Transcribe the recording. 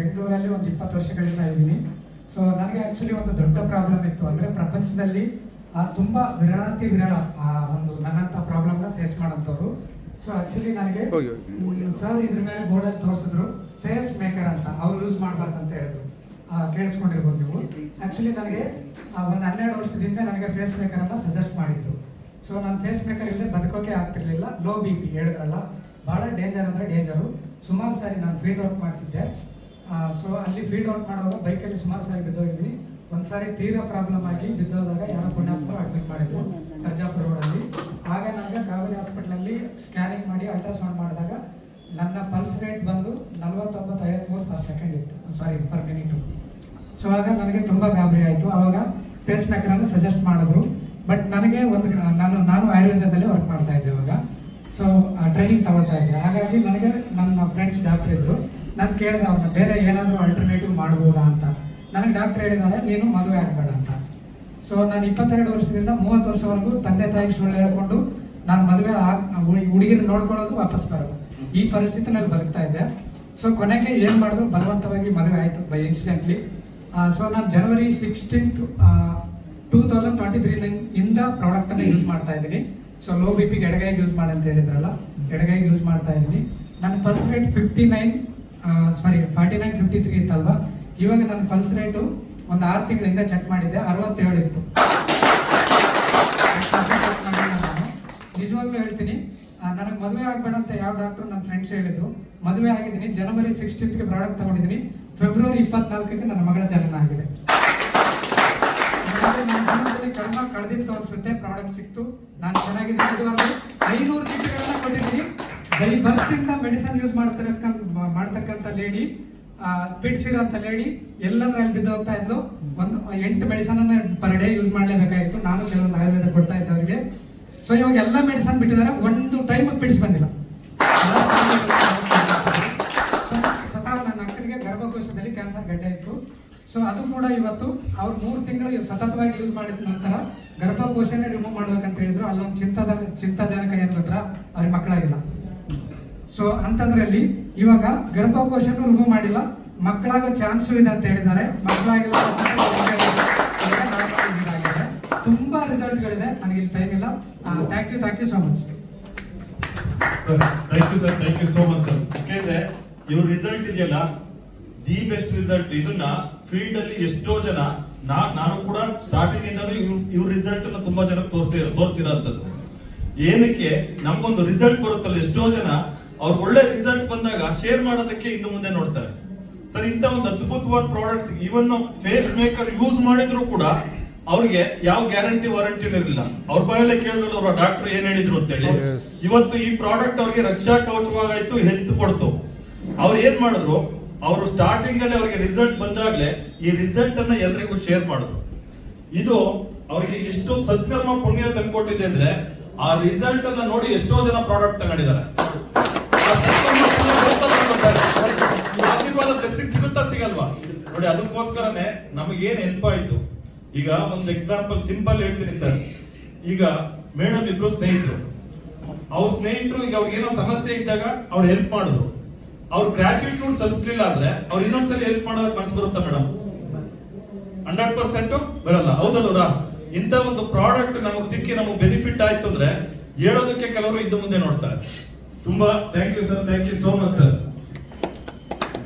ಬೆಂಗಳೂರಲ್ಲಿ ಒಂದು 20 ವರ್ಷಗಳಿಂದ ಇದ್ದೀನಿ. ಸೊ ನನಗೆ ಆ್ಯಕ್ಚುಲಿ ಒಂದು ದೊಡ್ಡ ಪ್ರಾಬ್ಲಮ್ ಇತ್ತು. ಅಂದರೆ ಪ್ರಪಂಚದಲ್ಲಿ ತುಂಬ ವಿರಳಾತಿ ವಿರಳ ಒಂದು ನನ್ನಂಥ ಪ್ರಾಬ್ಲಮ್ನ ಫೇಸ್ ಮಾಡೋಂಥವ್ರು. ಸೊ ಆ್ಯಕ್ಚುಲಿ ನನಗೆ ಸರ್ ಇದ್ರ ಮೇಲೆ ಬೋರ್ಡಲ್ಲಿ ತೋರಿಸಿದ್ರು ಫೇಸ್ ಮೇಕರ್ ಅಂತ, ಅವ್ರು ಯೂಸ್ ಮಾಡಬಾರ್ದು ಅಂತ ಹೇಳಿದ್ರು. ಕೇಳಿಸ್ಕೊಂಡಿರ್ಬೋದು ನೀವು. ಆ್ಯಕ್ಚುಲಿ ನನಗೆ ಒಂದು 12 ವರ್ಷದಿಂದ ನನಗೆ ಫೇಸ್ ಮೇಕರನ್ನು ಸಜೆಸ್ಟ್ ಮಾಡಿದ್ರು. ಸೊ ನಾನು ಫೇಸ್ ಮೇಕರ್ ಇಲ್ಲದೆ ಬದುಕೋಕೆ ಆಗ್ತಿರ್ಲಿಲ್ಲ. ಲೋ BP ಹೇಳಿದ್ರಲ್ಲ, ಭಾಳ ಡೇಂಜರ್ ಅಂದರೆ ಡೇಂಜರು. ಸುಮಾರು ಸಾರಿ ನಾನು ಫೀಲ್ಡ್ ವರ್ಕ್ ಮಾಡ್ತಿದ್ದೆ. ಸೊ ಅಲ್ಲಿ ಫೀಲ್ಡ್ ವರ್ಕ್ ಮಾಡುವಾಗ ಬೈಕಲ್ಲಿ ಸುಮಾರು ಸಾರಿ ಬಿದ್ದೋಗಿದ್ದೀನಿ. ಒಂದು ಸಾರಿ ತೀರಾ ಪ್ರಾಬ್ಲಮ್ ಆಗಿ ಬಿದ್ದೋದಾಗ ಯಾರೋ ಪುಣ್ಯಾತ್ಮರು ಅಡ್ಮಿಟ್ ಮಾಡಿದ್ರು ಸರ್ಜಾಪುರ ರೋಡಲ್ಲಿ. ಆಗ ನನಗೆ ಕಾವೇರಿ ಹಾಸ್ಪಿಟ್ಲಲ್ಲಿ ಸ್ಕ್ಯಾನಿಂಗ್ ಮಾಡಿ ಅಲ್ಟ್ರಾಸೌಂಡ್ ಮಾಡಿದಾಗ ನನ್ನ ಪಲ್ಸ್ ರೇಟ್ ಬಂದು 49-53 ಪರ್ ಸೆಕೆಂಡ್ ಇತ್ತು, ಪರ್ ಮಿನಿಟು. ಸೊ ಆಗ ನನಗೆ ತುಂಬ ಗಾಬರಿ ಆಯಿತು. ಆವಾಗ ಪೇಸ್ ಮೇಕರನ್ನು ಸಜೆಸ್ಟ್ ಮಾಡಿದ್ರು. ಬಟ್ ನನಗೆ ನಾನು ಆಯುರ್ವೇದದಲ್ಲಿ ವರ್ಕ್ ಮಾಡ್ತಾ ಇದ್ದೆ ಅವಾಗ. ಸೊ ಟ್ರೈನಿಂಗ್ ತಗೊಳ್ತಾ ಇದ್ದೆ. ಹಾಗಾಗಿ ನನಗೆ ನನ್ನ ಫ್ರೆಂಡ್ಸ್ ಡಾಕ್ಟರ್ ಇದ್ದರು. ನಾನು ಕೇಳಿದೆ ಅವ್ರನ್ನ, ಬೇರೆ ಏನಾದರೂ ಆಲ್ಟರ್ನೇಟಿವ್ ಮಾಡ್ಬೋದಾ ಅಂತ. ನನಗೆ ಡಾಕ್ಟರ್ ಹೇಳಿದ್ದಾರೆ, ನೀನು ಮದುವೆ ಆಗಬೇಡ ಅಂತ. ಸೊ ನಾನು 22 ವರ್ಷದಿಂದ 30 ವರ್ಷವರೆಗೂ ತಂದೆ ತಾಯಿಗೆ ಸುಳ್ಳು ಹೇಳ್ಕೊಂಡು ನಾನು ಮದುವೆ ಹುಡುಗಿನ ನೋಡ್ಕೊಳ್ಳೋದು, ವಾಪಸ್ ಬರೋದು, ಈ ಪರಿಸ್ಥಿತಿನಲ್ಲಿ ಬದುಕ್ತಾ ಇದ್ದೆ. ಸೊ ಕೊನೆಗೆ ಏನು ಮಾಡಿದ್ರು, ಬಲವಂತವಾಗಿ ಮದುವೆ ಆಯಿತು ಬೈ ಇನ್ಸಿಡೆಂಟ್ಲಿ. ಸೊ ನಾನು ಜನವರಿ 16, 2023 ಇಂದ ಪ್ರಾಡಕ್ಟನ್ನು ಯೂಸ್ ಮಾಡ್ತಾ ಇದ್ದೀನಿ. ಸೊ ಲೋ BPಗೆ ಎಡಗೈಗೆ ಯೂಸ್ ಮಾಡಿ ಅಂತ ಹೇಳಿದ್ರಲ್ಲ, ಎಡಗೈಗೆ ಯೂಸ್ ಮಾಡ್ತಾ ಇದ್ದೀನಿ. ನನ್ನ ಪಲ್ಸ್ ರೇಟ್ 49-53 ಇತ್ತಲ್ವಾ. ಇವಾಗ ನನ್ನ ಪಲ್ಸ್ ರೇಟು ಒಂದು 6 ತಿಂಗಳಿಂದ ಚೆಕ್ ಮಾಡಿದ್ದೆ, 67 ಇತ್ತು. ನಿಜವಾಗ್ಲೂ ಹೇಳ್ತೀನಿ, ನನಗೆ ಮದುವೆ ಆಗಬೇಡ ಅಂತ ಯಾವ ಡಾಕ್ಟ್ರು ನನ್ನ ಫ್ರೆಂಡ್ಸ್ ಹೇಳಿದ್ರು. ಮದುವೆ ಆಗಿದ್ದೀನಿ. ಜನವರಿ 16ಗೆ ಪ್ರಾಡಕ್ಟ್ ತಗೊಂಡಿದ್ದೀನಿ. ಫೆಬ್ರವರಿ 24ಗೆ ನನ್ನ ಮಗಳ ಜನನ ಆಗಿದೆ. ಕರ್ಮ ಕಳೆದಿತ್ತು ಅನ್ಸುತ್ತೆ, ಪ್ರಾಡಕ್ಟ್ ಸಿಕ್ತು, ನಾನು ಚೆನ್ನಾಗಿದ್ದೀನಿ. ಇದುವರೆಗೂ 500 ಚೀಟಿಗಳನ್ನ ಕೊಟ್ಟಿದ್ದೀನಿ. ಬೈ ಬರ್ತಿಂದ ಮೆಡಿಸನ್ ಯೂಸ್ ಮಾಡ್ತಕ್ಕಂಥ ಲೇಡಿ, ಪಿಡ್ಸಿರೋಂಥ ಲೇಡಿ ಎಲ್ಲದರಲ್ಲಿ ಬಿದ್ದು ಹೋಗ್ತಾ ಇದ್ಲು. ಒಂದು 8 ಮೆಡಿಸನ್ ಪರ್ ಡೇ ಯೂಸ್ ಮಾಡಲೇಬೇಕಾಗಿತ್ತು. ನಾನು ಕೆಲವೊಂದು ಆಯುರ್ವೇದ ಕೊಡ್ತಾ ಇದ್ದೆ ಅವರಿಗೆ. ಸೊ ಇವಾಗ ಎಲ್ಲ ಮೆಡಿಸನ್ ಬಿಟ್ಟಿದ್ದಾರೆ, ಒಂದು ಟೈಮ್ ಪಿಡ್ಸ್ ಬಂದಿಲ್ಲ. ಸ್ವತಃ ನನ್ನ ಅಕ್ಕನಿಗೆ ಗರ್ಭಕೋಶದಲ್ಲಿ ಕ್ಯಾನ್ಸರ್ ಗಡ್ಡೆ ಇತ್ತು. ಸೊ ಅದು ಕೂಡ ಇವತ್ತು ಅವ್ರು 3 ತಿಂಗಳು ಸತತವಾಗಿ ಯೂಸ್ ಮಾಡಿದ ನಂತರ ಗರ್ಭಕೋಶನೇ ರಿಮೂವ್ ಮಾಡ್ಬೇಕಂತ ಹೇಳಿದ್ರು. ಅಲ್ಲೊಂದು ಚಿಂತಾಜನಕ ಏನ್ ಹತ್ರ ಅವ್ರಿಗೆ ಮಕ್ಕಳಾಗಿಲ್ಲ. ಸೊ ಅಂಥದ್ರಲ್ಲಿ ಇವಾಗ ಗರ್ಭಕೋಶನೂ ರಿಮೂವ್ ಮಾಡಿಲ್ಲ, ಮಕ್ಕಳಾಗೋ ಚಾನ್ಸು ಇದೆ ಅಂತ ಹೇಳಿದ್ದಾರೆ. ಮಕ್ಕಳಾಗಿಲ್ಲ, ತುಂಬಾ ರಿಸಲ್ಟ್ಗಳಿದೆ. ನನಗೆ ಇಲ್ಲಿ ಟೈಮ್ ಇಲ್ಲ. Thank you so much. Thank you sir, thank you so much sir. ಯಾಕೆಂದ್ರೆ ಇವ್ರ ರಿಸಲ್ಟ್ ಇದೆಯಲ್ಲ, ದಿ ಬೆಸ್ಟ್ ರಿಸಲ್ಟ್. ಇದನ್ನ ಫೀಲ್ಡ್ ಅಲ್ಲಿ ಎಷ್ಟೋ ಜನ, ನಾನು ಕೂಡ ಸ್ಟಾರ್ಟಿಂಗ್ ಇಂದಲೂ ಇವ್ರ ರಿಸಲ್ಟ್ ಅನ್ನ ತುಂಬಾ ಜನ ತೋರಿಸಿರೋಂಥದ್ದು. ಏನಕ್ಕೆ ನಮ್ಗೊಂದು ರಿಸಲ್ಟ್ ಬರುತ್ತಲ್ಲ, ಎಷ್ಟೋ ಜನ ಅವ್ರ ಒಳ್ಳೆ ರಿಸಲ್ಟ್ ಬಂದಾಗ ಶೇರ್ ಮಾಡೋದಕ್ಕೆ ಇನ್ನು ಮುಂದೆ ನೋಡ್ತಾರೆ. ಸರ್, ಇಂಥ ಒಂದು ಅದ್ಭುತವಾದ ಪ್ರಾಡಕ್ಟ್, ಇವನ್ ಫೇಸ್ ಮೇಕರ್ ಯೂಸ್ ಮಾಡಿದ್ರು ಕೂಡ ಅವ್ರಿಗೆ ಯಾವ ಗ್ಯಾರಂಟಿ ವಾರಂಟಿ ಇರಲಿಲ್ಲ. ಅವ್ರ ಬಾಯಲ್ಲೇ ಕೇಳಿದ್ರು ಅವ್ರ ಡಾಕ್ಟರ್ ಏನ್ ಹೇಳಿದ್ರು ಅಂತ ಹೇಳಿ. ಇವತ್ತು ಈ ಪ್ರಾಡಕ್ಟ್ ಅವ್ರಿಗೆ ರಕ್ಷಾ ಕವಚವಾಗಾಯ್ತು, ಹೆಲ್ತ್ ಕೊಡ್ತು. ಅವ್ರು ಏನ್ ಮಾಡಿದ್ರು, ಅವರು ಸ್ಟಾರ್ಟಿಂಗ್ ಅಲ್ಲಿ ಅವರಿಗೆ ರಿಸಲ್ಟ್ ಬಂದಾಗ್ಲೇ ಈ ರಿಸಲ್ಟ್ ಅನ್ನ ಎಲ್ರಿಗೂ ಶೇರ್ ಮಾಡಿದ್ರು. ಇದು ಅವರಿಗೆ ಎಷ್ಟು ಸದ್ಕರ್ಮ ಪುಣ್ಯ ತಂದ್ಕೊಟ್ಟಿದೆ ಅಂದ್ರೆ, ಆ ರಿಸಲ್ಟ್ ಅನ್ನ ನೋಡಿ ಎಷ್ಟೋ ಜನ ಪ್ರಾಡಕ್ಟ್ ತಗೊಂಡಿದ್ದಾರೆ. ಆಶೀರ್ವಾದ ಬ್ಲೆಸ್ಸಿಂಗ್ ಸಿಗುತ್ತಾ ಸಿಗಲ್ವಾ ನೋಡಿ. ಅದಕ್ಕೋಸ್ಕರನೇ ನಮಗೇನ್ ಹೆಲ್ಪ್ ಆಯ್ತು. ಈಗ ಒಂದು ಎಕ್ಸಾಂಪಲ್ ಸಿಂಪಲ್ ಹೇಳ್ತೀನಿ ಸರ್. ಈಗ ಮೇಡಮ್ ಇಬ್ರು ಸ್ನೇಹಿತರು, ಅವ್ರ ಸ್ನೇಹಿತರು ಈಗ ಅವ್ರಿಗೆ ಏನೋ ಸಮಸ್ಯೆ ಇದ್ದಾಗ ಅವ್ರು ಹೆಲ್ಪ್ ಮಾಡಿದ್ರು. ಅವ್ರ ಗ್ರಾಟ್ಯೂಟ್ಯೂಡ್ ಸಲ್ಲಿಸಲಿಲ್ಲ ಅಂದ್ರೆ ಅವ್ರು ಇನ್ನೊಂದ್ಸಲಿ ಹೆಲ್ಪ್ ಮಾಡೋದಕ್ಕೆ ಮನಸ್ಸು ಬರುತ್ತಾ ಮೇಡಮ್? 100% ಬರಲ್ಲ, ಹೌದಲ್ವರಾ? ಇಂಥ ಒಂದು ಪ್ರಾಡಕ್ಟ್ ನಮಗೆ ಸಿಕ್ಕಿ ನಮಗೆ ಬೆನಿಫಿಟ್ ಆಯ್ತು ಅಂದ್ರೆ ಹೇಳೋದಕ್ಕೆ ಕೆಲವರು ಇದ್ದು ಮುಂದೆ ನೋಡ್ತಾರೆ. ತುಂಬಾ thank you sir, thank you so much sir.